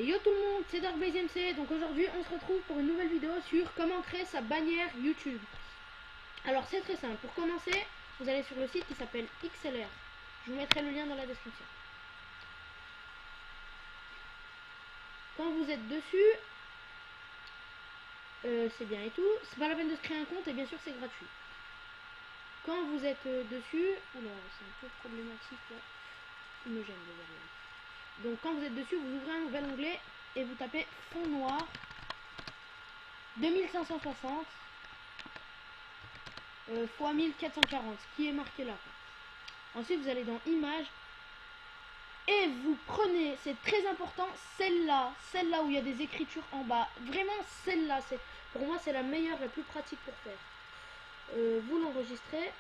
Et yo tout le monde, c'est DarkBlazeMC. Donc aujourd'hui on se retrouve pour une nouvelle vidéo sur comment créer sa bannière YouTube. Alors c'est très simple, pour commencer vous allez sur le site qui s'appelle XLR. Je vous mettrai le lien dans la description. Quand vous êtes dessus, c'est bien et tout, c'est pas la peine de se créer un compte et bien sûr c'est gratuit. Quand vous êtes dessus, oula c'est un peu problématique là, il me gêne de voir là. Donc quand vous êtes dessus, vous ouvrez un nouvel onglet et vous tapez fond noir 2560 x 1440, ce qui est marqué là. Ensuite vous allez dans images et vous prenez, c'est très important, celle-là où il y a des écritures en bas. Vraiment celle-là, c'est pour moi c'est la meilleure, la plus pratique pour faire. Vous l'enregistrez.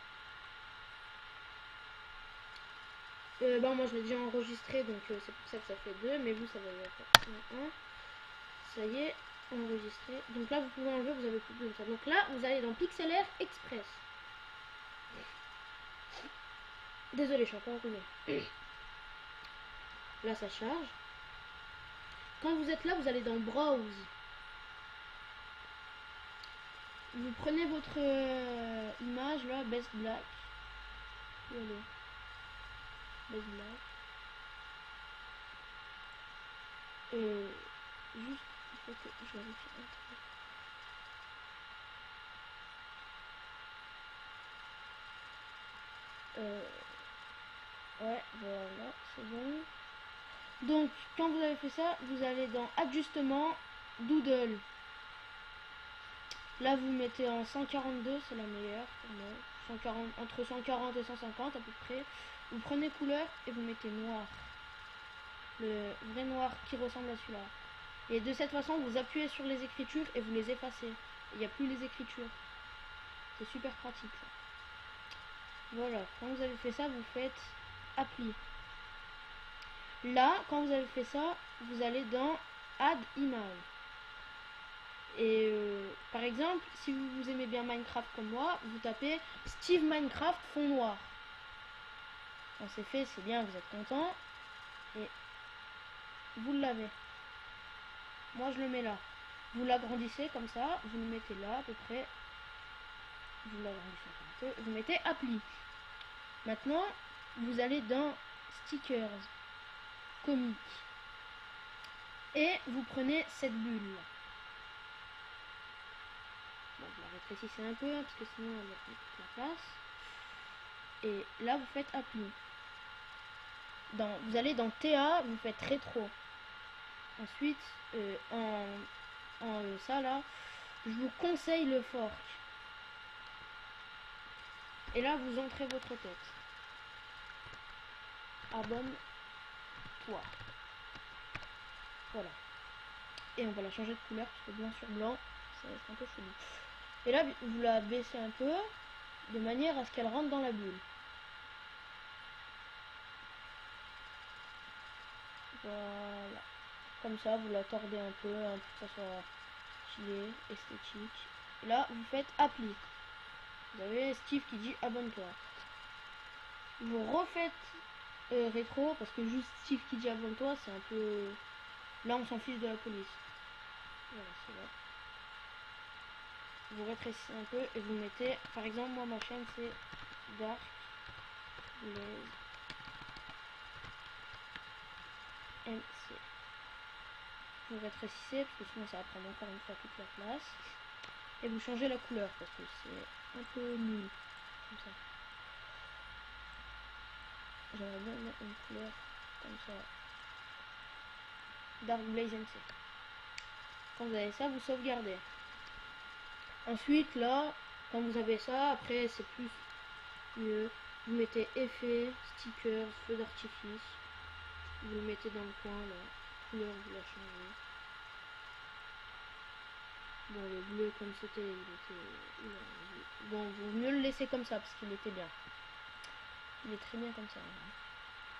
Moi je l'ai déjà enregistré, donc c'est pour ça que ça fait 2, mais vous ça va y avoir 1. Ça y est, enregistré. Donc là vous pouvez enlever, vous avez plus de ça. Donc là vous allez dans Pixlr Express. Désolé, je suis encore enrhumé. Là ça charge. Quand vous êtes là, vous allez dans Browse. Vous prenez votre image là, Best Black. Voilà. Best Black. Juste, il faut que je vérifie un truc. Ouais, voilà, c'est bon. Donc, quand vous avez fait ça, vous allez dans Ajustement, Doodle. Là, vous mettez en 142, c'est la meilleure pour moi. 140, entre 140 et 150 à peu près. Vous prenez couleur et vous mettez noir. Le vrai noir qui ressemble à celui-là. Et de cette façon, vous appuyez sur les écritures et vous les effacez. Il n'y a plus les écritures. C'est super pratique. Ça. Voilà, quand vous avez fait ça, vous faites Appli. Là, quand vous avez fait ça, vous allez dans Add Image. Et par exemple, si vous aimez bien Minecraft comme moi, vous tapez Steve Minecraft fond noir. Quand c'est fait, c'est bien, vous êtes content. Et vous l'avez. Moi, je le mets là. Vous l'agrandissez comme ça, vous le mettez là à peu près. Vous l'agrandissez un peu. Vous mettez Appli. Maintenant, vous allez dans Stickers, Comics. Et vous prenez cette bulle. Bon, vous la rétrécissez un peu, parce que sinon elle va prendre toute la place. Et là, vous faites Appli. Vous allez dans TA, vous faites rétro. Ensuite, ça là, je vous conseille le fork. Et là, vous entrez votre tête. Abonne-toi. Voilà. Et on va la changer de couleur, parce que blanc sur blanc, ça va être un peu chelou. Et là, vous la baissez un peu, de manière à ce qu'elle rentre dans la bulle. Voilà. Comme ça, vous la tordez un peu, hein, pour que ça soit stylé, esthétique. Et là, vous faites Appli. Vous avez Steve qui dit abonne-toi. Vous refaites rétro, parce que juste Steve qui dit abonne-toi, c'est un peu... Là, on s'en fiche de la police. Voilà, c'est là. Vous rétrécissez un peu et vous mettez... Par exemple, moi, ma chaîne, c'est DarkBlazeMC. Vous rétrécissez, parce que sinon ça va prendre encore une fois toute la place. Et vous changez la couleur, parce que c'est un peu nul. Comme ça. J'aimerais bien mettre une couleur comme ça. DarkBlazeMC. Quand vous avez ça, vous sauvegardez. Ensuite, là, quand vous avez ça, après c'est plus mieux. Vous mettez effet, stickers, feu d'artifice. Vous le mettez dans le coin, là. Couleur, vous la changez. Bon, le bleu comme c'était, bon, vaut mieux le laisser comme ça parce qu'il était bien. Il est très bien comme ça.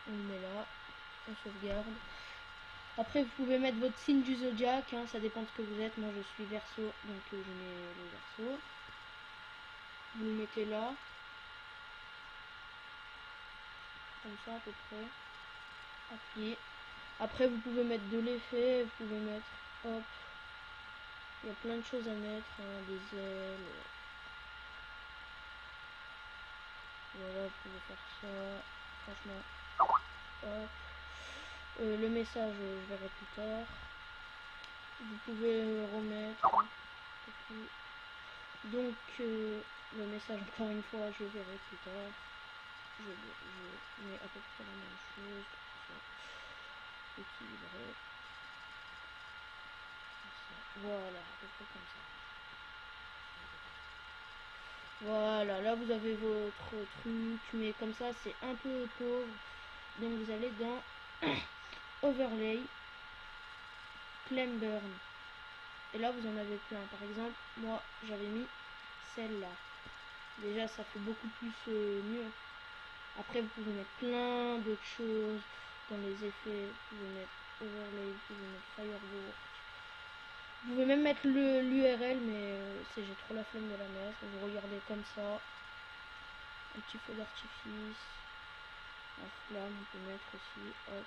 On le met là, on sauvegarde. Après, vous pouvez mettre votre signe du zodiaque, hein, ça dépend de ce que vous êtes. Moi, je suis Verseau, donc je mets le Verseau. Vous le mettez là, comme ça à peu près. Appuyez. Après, vous pouvez mettre de l'effet, vous pouvez mettre, hop, il y a plein de choses à mettre, hein, des ailes. Voilà, vous pouvez faire ça, franchement, hop. Le message, je verrai plus tard. Vous pouvez remettre, hein, donc le message, encore une fois, je verrai plus tard. Je mets à peu près la même chose, équilibré. Voilà, à peu près comme ça. Voilà, là vous avez votre truc, mais comme ça c'est un peu pauvre. Donc vous allez dans Overlay, Claim Burn. Et là vous en avez plein. Par exemple, moi j'avais mis celle-là. Déjà ça fait beaucoup plus mieux. Après vous pouvez mettre plein d'autres choses dans les effets. Vous pouvez mettre Overlay, vous pouvez mettre Firework. Vous pouvez même mettre l'URL, mais j'ai trop la flemme de la mettre. Vous regardez comme ça. Un petit feu d'artifice. La flamme, on peut mettre aussi. Hop.